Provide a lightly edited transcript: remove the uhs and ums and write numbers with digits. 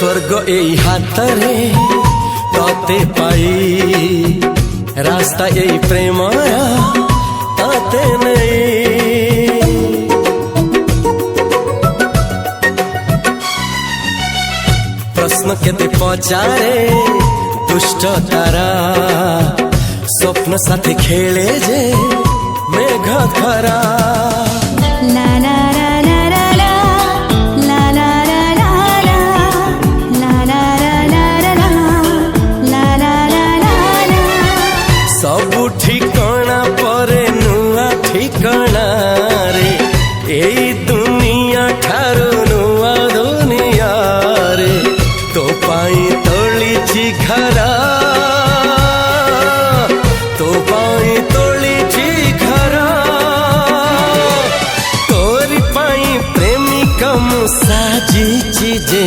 स्वर्ग एई हातरे तोते पाई रास्ता एई प्रेमया ताते नहीं। प्रश्न केते पचारे दुष्ट तारा स्वप्न साथी खेले जे मेघ खरा। ला ला ला ला ला ला ला ला ला ला ला ला ला ला ला। सबु ठिकाना परे नुआ ठिकाना रे एई दुनिया ठारू नुआ दुनिया रे। तो पाई तोलिछि घरा तो पाई तोलिछि घरा तोरी पाई प्रेमिका मु साजिछि जे।